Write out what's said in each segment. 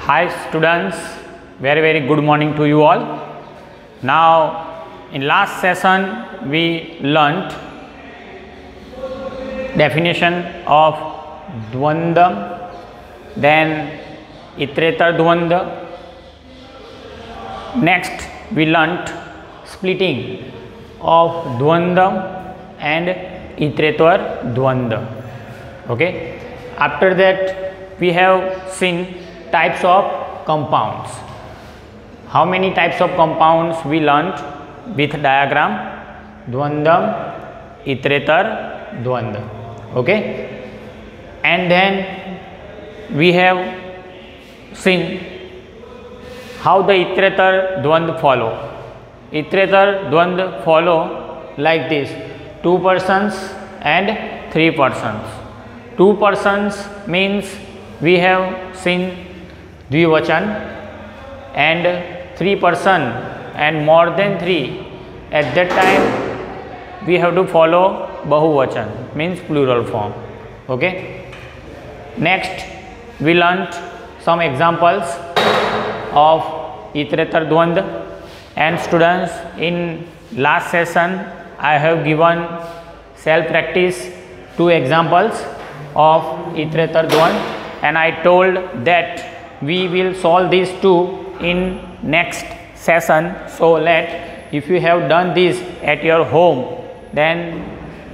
Hi students, very good morning to you all. Now in last session we learnt definition of dvandva, then iterator dvandva. Next we learnt splitting of dvandva and iterator dvandva. Okay, after that we have seen types of compounds. How many types of compounds we learnt with diagram? Dvandva, iterator, dvandva. Okay, and then we have seen how the iterator dvandva follow. Iterator dvandva follow like this: 2 persons and 3 persons. 2 persons means we have seen dvivachan, and 3 person and more than 3, at that time we have to follow bahuvachan, means plural form. Okay, next we learnt some examples of iterator dvandva, and students, in last session I have given self practice 2 examples of iterator dvandva, and I told that we will solve these 2 in next session. So if you have done this at your home, then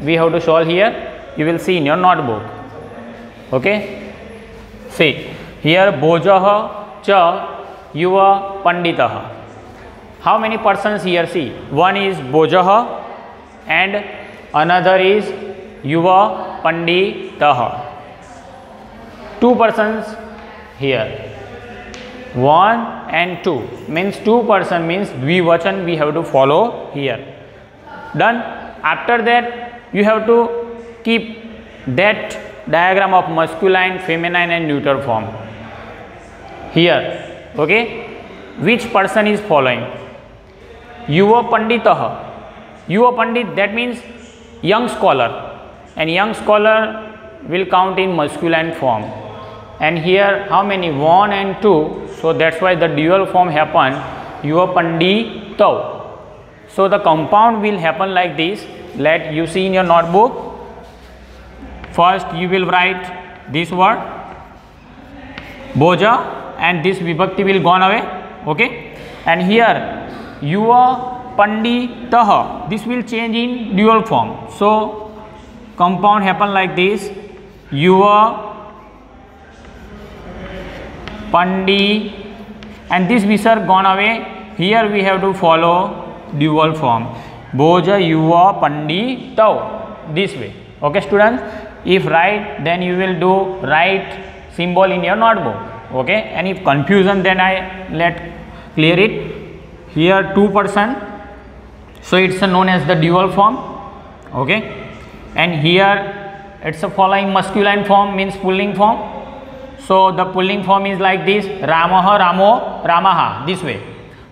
we have to solve here. You will see in your notebook. Okay, see here: bojah cha yuva panditah. How many persons here? See, one is bojah and another is yuva panditah. 2 persons here. 1 and 2 means 2 person means dvivachan we have to follow here. Done. After that you have to keep that diagram of masculine, feminine and neuter form here. Okay, which person is following? Yuva panditah. Yuva pandit, that means young scholar, and young scholar will count in masculine form. And here how many? 1 and 2. So that's why the dual form happen yuva panditah. So the compound will happen like this. Let you see in your notebook. First you will write this word bojah, and this vibhakti will gone away. Okay, and here yuva panditah, this will change in dual form. So compound happen like this: yuva pandi, and this visarg gone away. Here we have to follow dual form bojah yuva panditah, this way. Okay students, if right, then you will do right symbol in your notebook. Okay, and if confusion, then I let clear it. Here 2 person, so it's known as the dual form. Okay, and here it's a following masculine form, means pulling form. So the pulling form is like this: Ramah, Ramo, Ramaha, this way.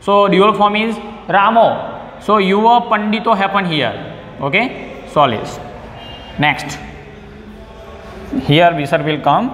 So dual form is Ramo. So yuva pandito happen here. Okay, solis. Next, here visarg will come: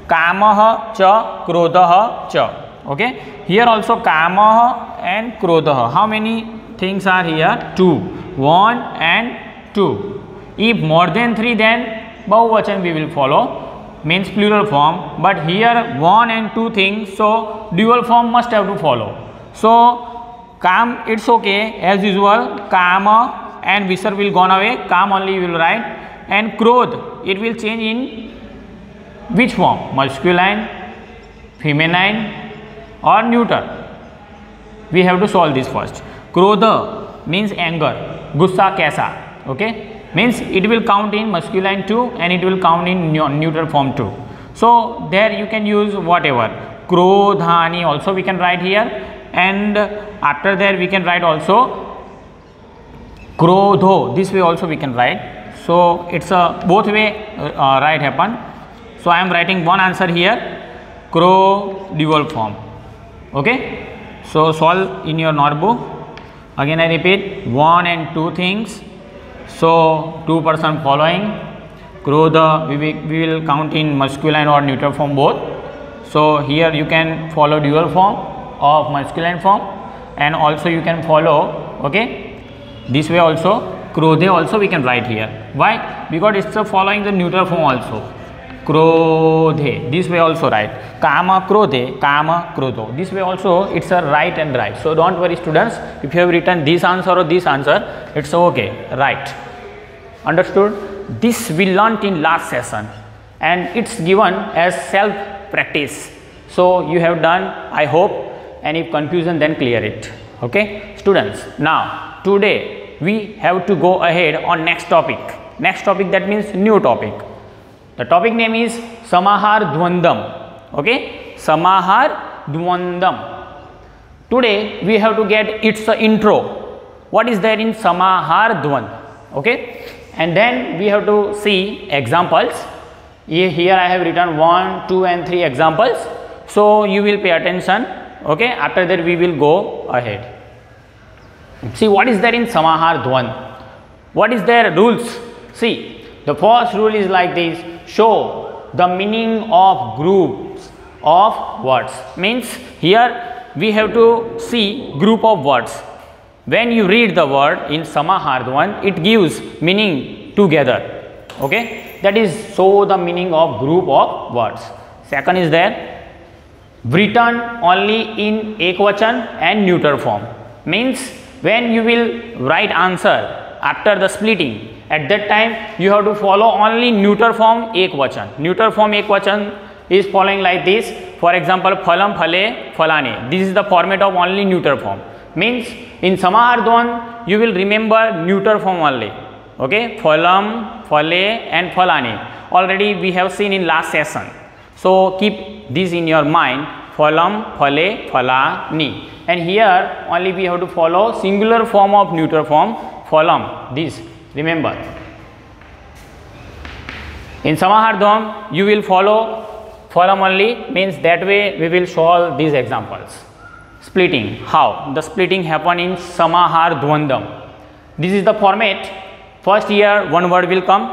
Kamah cha krodhah cha. Okay, here also Kamah and krodhah. How many things are here? 2, 1 and 2. If more than 3, then bahuvachan we will follow, means plural form. But here 1 and 2 things, so dual form must have to follow. So kam, it's okay as usual, kama and visarg will gone away, kam only you will write, and krodh, it will change in which form? Masculine, feminine or neuter. We have to solve this first. Krodha means anger, gussa kaisa. Okay, means it will count in masculine too, and it will count in neuter form too. So there you can use whatever. Krodhani also we can write here, and after that we can write also krodho, this way also we can write. So it's a both way right happen. So I am writing one answer here: kro dual form. Okay, so solve in your notebook. Again I repeat, 1 and 2 things. So 2 person following. Krodha we will count in masculine or neuter form both. So here you can follow dual form of masculine form, and also you can follow, okay, this way also. Krodhe also we can write here. Why? Because it's following the neuter form also. Krodhe, this way also write. Kama krodhe, kama krodho. This way also it's a right and right. So don't worry students, if you have written this answer or this answer, it's okay, right. Understood? This we learnt in last session, and it's given as self practice. So you have done, I hope. Any confusion, then clear it. Okay students, now today we have to go ahead on next topic. Next topic, that means new topic. The topic name is Samahar Dvandam. Okay, Samahar Dvandam. Today we have to get its intro. What is there in Samahar Dvand? Okay, and then we have to see examples. Here I have written 1, 2 and 3 examples. So you will pay attention. Okay, after that we will go ahead. See what is there in Samahar Dvand. What is their rules? See, the first rule is like this: show the meaning of groups of words. Means here we have to see group of words. When you read the word in Samahar Dvand, it gives meaning together. Okay, that is show the meaning of group of words. Second is there written only in ekvachan and neuter form. Means when you will write answer after the splitting, at that time you have to follow only neuter form ekvachan. Neuter form ekvachan is following like this. For example, phalam, phale, phalane. This is the format of only neuter form. Means in Samahar Dvand you will remember neuter form only. Okay, phalam, phale and phalane. Already we have seen in last session. So keep this in your mind: phalam, phale, phalani. And here only we have to follow singular form of neuter form, phalam. This remember. In Samahar Dvand you will follow phalam only, means that way we will solve these examples. Splitting, how? The splitting happen in Samahar Dvandam. This is the format. First here one word will come,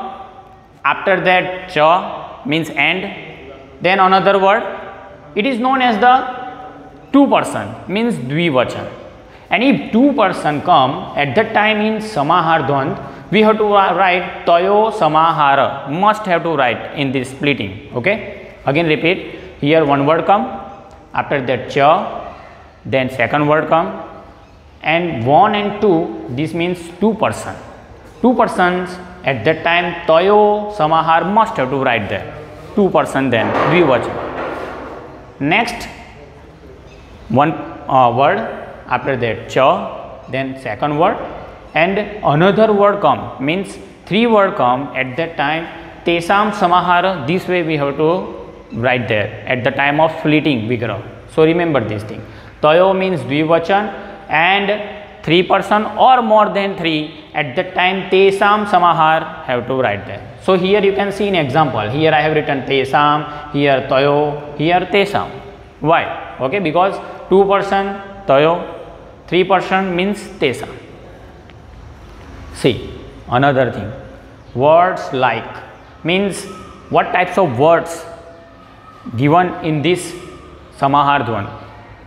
after that cha means and, then another word. It is known as the two person, means dvivachan. And if two person come, at that time in Samahar Dvand we have to write tayo samahara. Must have to write in this splitting. Okay, again repeat. Here one word come, after that cha, then second word come, and 1 and 2, this means two person. Two persons, at that time tayo samahar must have to write there. Two person, then dvivachan. Next one word, after that cha, then second word, and another word come, means three word come, at that time tesam samahara. This way we have to write there at the time of splitting vigraha. So remember this thing. Tayo means dvivachan, and three person or more than three, at that time tesam samahar have to write there. So here you can see an example. Here I have written tesam, here tayo, here tesam. Why? Okay, because two person tayo, three person means tesam. See another thing, words like, means what types of words given in this Samahar Dvand.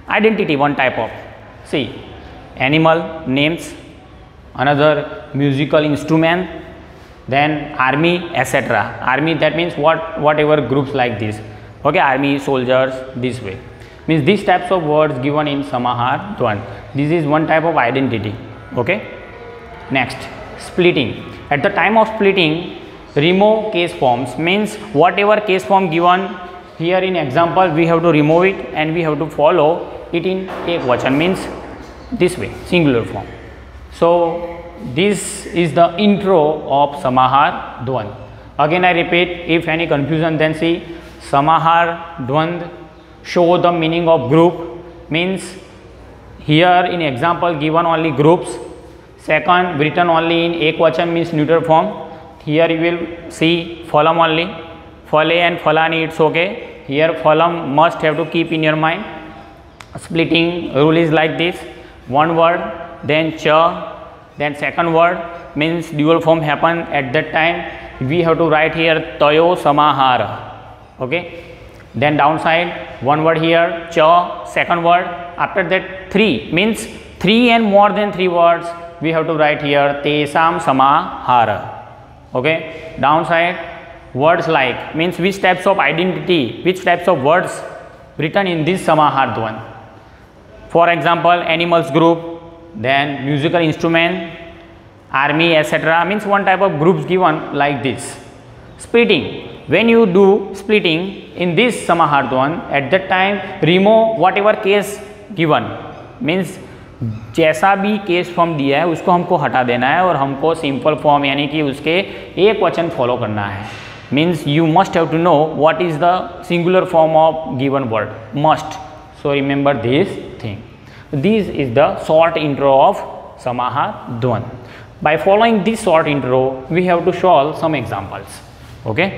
Identity, one type of. See, animal names, another musical instrument, then army, etc. Army, that means whatever groups like this. Okay, army, soldiers, this way. Means these types of words given in Samahar Dvand. This is one type of identity. Okay. Next, splitting. At the time of splitting, remove case forms, means whatever case form given here in example, we have to remove it and we have to follow it in ekvachan, means this way, singular form. So this is the intro of Samahar Dvand. Again I repeat, if any confusion, then see Samahar Dvand show the meaning of group, means here in example given only groups. Second, written only in ekvachan, means neuter form. Here you will see phalam only, phale and phalani, it's okay. Here phalam must have to keep in your mind. Splitting rule is like this: one word, then cha, then second word, means dual form happen. At that time we have to write here tayo samahara. Okay. then downside one word here, cha, second word. After that 3 means 3 and more than 3 words we have to write here tesam samahara. Okay, downside words like means which types of identity, which types of words written in this samahar dvand. For example, animals group, then musical instrument, army, etc. means one type of groups given like this. Splitting, when you do splitting in this samahar dvand, at that time remove whatever case given, means जैसा भी case form दिया है उसको हमको हटा देना है और हमको सिंपल फॉर्म यानी कि उसके एक वचन फॉलो करना है. Means you must have to know what is the singular form of given word, must. So remember this thing. This is the short intro of समाहार द्वंद. By following this short intro we have to solve some examples. Okay,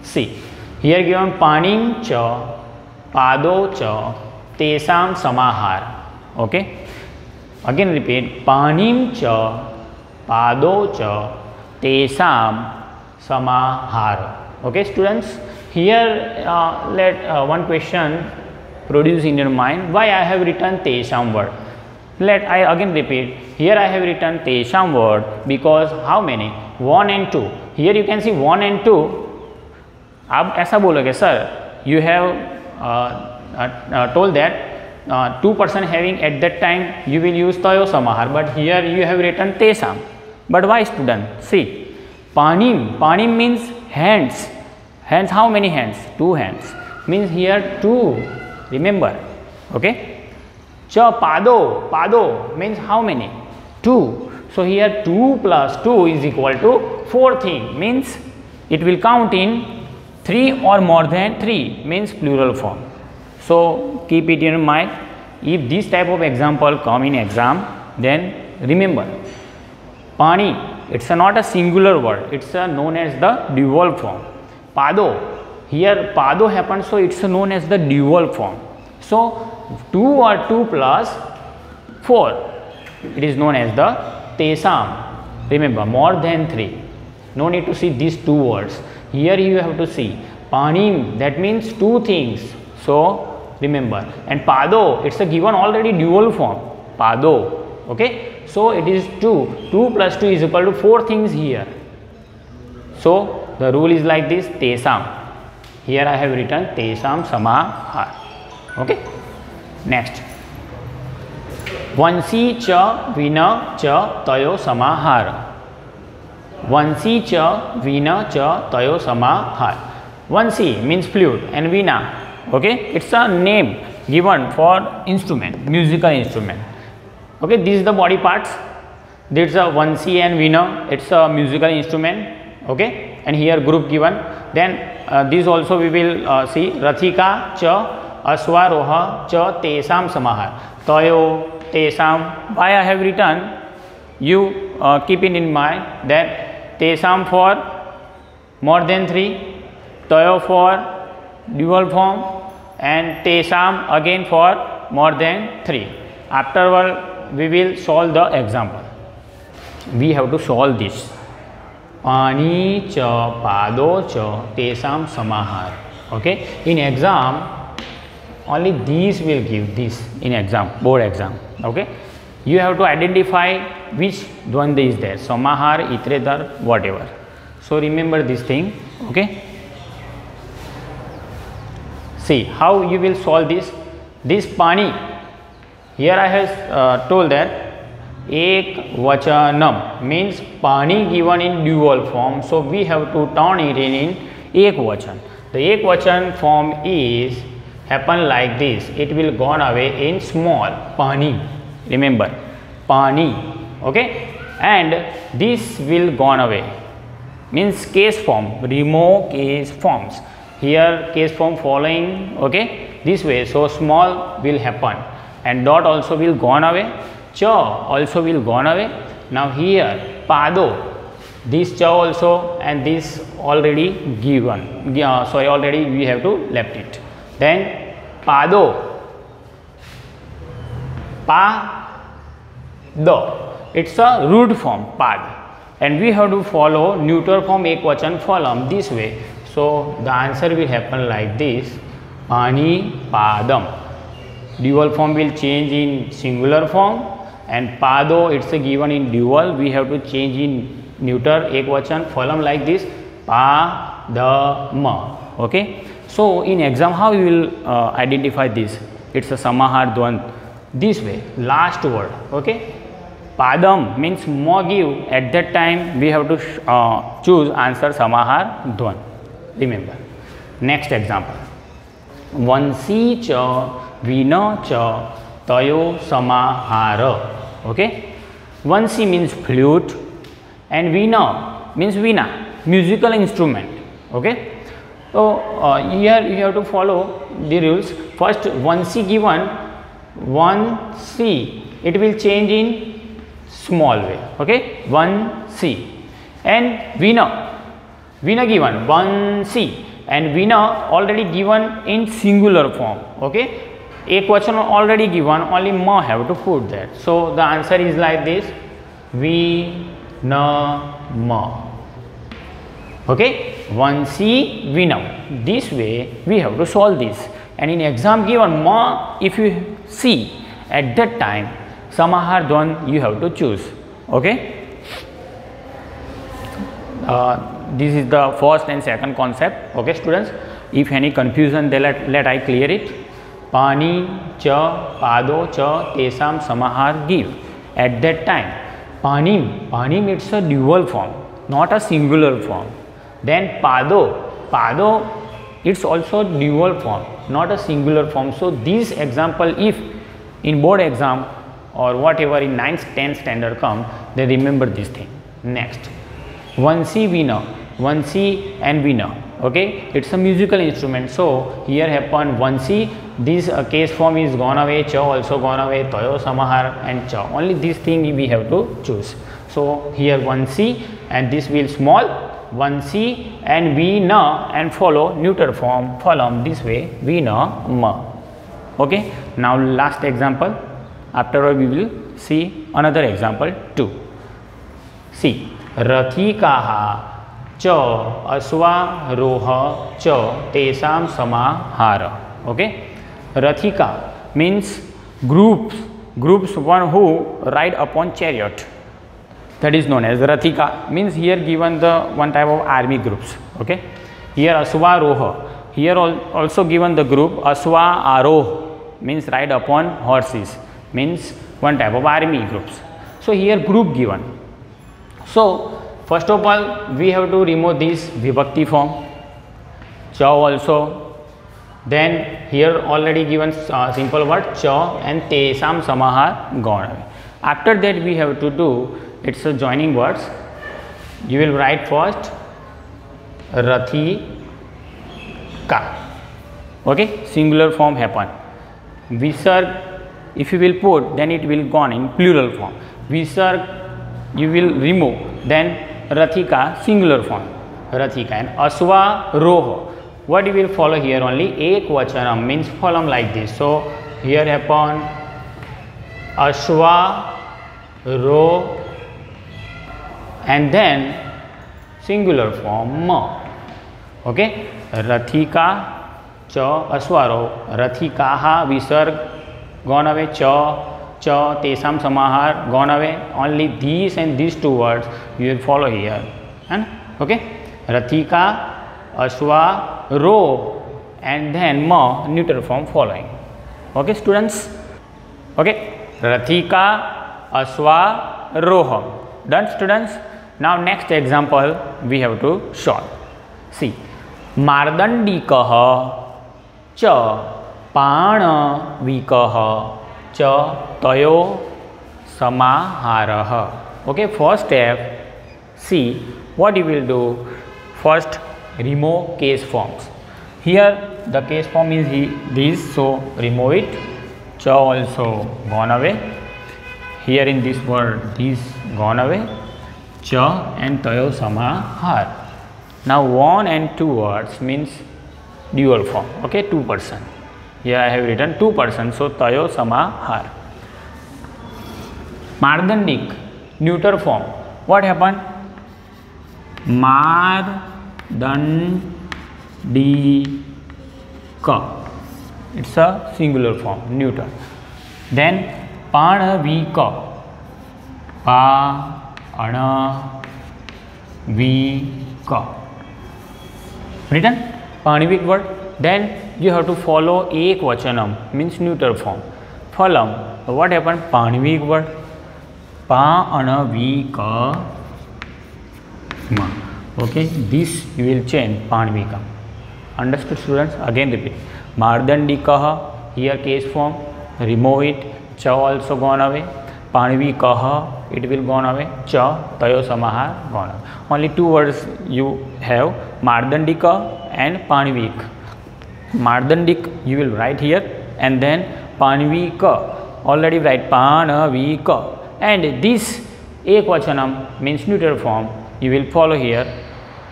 see here given पाणिं च पादौ च तेषां समाहार. Okay, again repeat panim cha pado cha tesam samahara. Okay students, here let one question produce in your mind, why I have written tesam word. Let I again repeat, here I have written tesam word because how many, 1 and 2. Here you can see 1 and 2. आप ऐसा बोलोगे sir, you have told that 2 person having at that time you will use tayo samahar, but here you have written tesam. But why student? See, panim, panim means hands. Hands, how many hands? 2 hands. Means here 2. Remember. Okay. Cha pado, pado means how many? 2. So here 2 plus 2 is equal to 4 thing. Means it will count in 3 or more than 3. Means plural form. So keep it in mind. If this type of example come in exam, then remember pani, it's not a singular word, it's known as the dual form. Pado, here pado happens, so it's known as the dual form. So 2 or 2 plus 4, it is known as the tesam. Remember, more than 3. No need to see these 2 words. Here you have to see panim, that means 2 things. So remember, and pado, it's a given already dual form, pado. Okay, so it is 2. 2 plus 2 is equal to 4 things here. So the rule is like this, tesam. Here I have written tesam samahar. Okay, next, vansi cha vina cha tayo samahar. Vansi cha vina cha tayo samahar. Vansi means flute and vina, okay, it's a name given for instrument, musical instrument. Okay, these are the body parts. This is a vansi and veena, it's a musical instrument. Okay, and here group given. Then this also we will see rathika cha aswaroha cha tesam samahar. Tayo tesam, why I have written, you keep it in mind that tesam for more than 3, tayo for dual form, and tesam again for more than 3. Afterward we will solve the example. We have to solve this. Pani cha pado cha tesam samahar. Okay, in exam only these will give this in exam, board exam. Okay, you have to identify which dvand is there, samahar, itretar, whatever. So remember this thing. Okay, see how you will solve this. This pani, here I have told that ek vachanam means pani given in dual form, so we have to turn it in ek vachan. The ek vachan form is happen like this, it will gone away in small pani. Remember, pani. Okay, and this will gone away, means case form, remove case forms. Here case form following, okay, this way, so small will happen, and dot also will gone away, cha also will gone away. Now here pado, this cha also and this already given, sorry, already we have to left it. Then pado, pa do, it's a root form pad, and we have to follow neuter form ekvachan form this way. So the answer will happen like this, pani padam. Dual form will change in singular form, and pado it's a given in dual, we have to change in neuter ekvachan phalam like this, padama. Okay, so in exam how you will identify this? It's a samahar dvand this way, last word. Okay, padam means ma give, at that time we have to choose answer samahar dvand. Remember. Next example, vansi cha vina cha tayo samahara. Okay, vansi means flute and veena means veena, musical instrument. Okay, so here you have to follow the rules. First, vansi given, vansi it will change in small way. Okay, vansi, and veena given, vansi, and veena already given in singular form. Okay, ekvachan already given, only ma have to put that. So the answer is like this, Vinama. Okay, vansi vinam. This way we have to solve this, and in exam given ma, if you see at that time samahar dvand you have to choose. Okay, this is the first and second concept. Okay students, if any confusion then let I clear it. Pani cha pado cha tesam samahar give. At that time panim it's a dual form, not a singular form. Then pado it's also dual form, not a singular form. So this example, if in board exam or whatever in 9th 10th standard come, then remember this thing. Next, vansi veena, vansi and veena. Okay, it's a musical instrument. So here happen vansi, this case form is gone away, cha also gone away, tayo samahar and cha, only this thing we have to choose. So here vansi and this will small, vansi and veena, and follow neuter form phalam, this way vinama. Okay, now last example, after we will see another example 2. See, rathikaha cha aswaroha cha tesam samahara. Okay, rathika means groups one who ride upon chariot, that is known as rathika. Means here given the one type of army groups. Okay, here aswaroha, here also given the group aswa aroh, means ride upon horses, means one type of army groups. So here group given. So first of all we have to remove this vibhakti form, cha also. Then here already given simple word cha and tesam samahar gone away. After that we have to do, it's a joining words. You will write first rathika. Okay, singular form happen. Visarg if you will put, then it will gone in plural form. Visarg you will remove, then rathika singular form, rathika. And aswa roho, what you will follow here? Only ekvachanam, means phalam like this. So here happen aswa ro and then singular form ma. Okay, rathika cha aswaro, rathikaha visarg gone away, cha tesam samahar gone away, only these and these two words you will follow here. And okay, rathika aswa ro and then ma neuter form following. Okay students, okay, rathika aswa roha. Done students. Now next example we have to solve. See, mardandikaha cha panavikaha cha tayo samaharaha. Okay, first step, see what you will do. First, remove case forms. Here the case form is this, so remove it. Cha also gone away. Here in this word this gone away, cha and tayo samahar. Now 1 and 2 words means dual form. Okay, 2 person. Here I have written 2 person, so tayo samahar. Mardandik neuter form. What happened? Mardandika. it's a singular form, neuter. Then panavika, panavika, written panavik word. Then you have to follow ekvachanam, means neuter form. Phalam, what happened? Panavik word, panavika. Okay, this you will change panavika. Understood, students? Again repeat. Mardandikaha, here case form, remove it. Cha also gone away. Panavikaha, it will gone away. Cha, tayo samahar, gone away. Only two words you have, Mardandika and Panavik. Mardandik you will write here, and then Panavika already write Panavika, and this ekvachanam means neuter form you will follow here,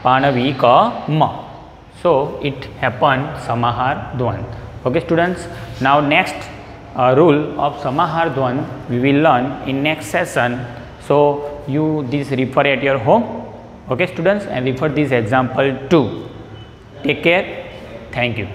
Panavika ma. So it happened samahar dvand. Okay, students, now next rule of samahar dvand we will learn in next session. So you this refer at your home. Okay, students, and refer this example too. Take care. Thank you.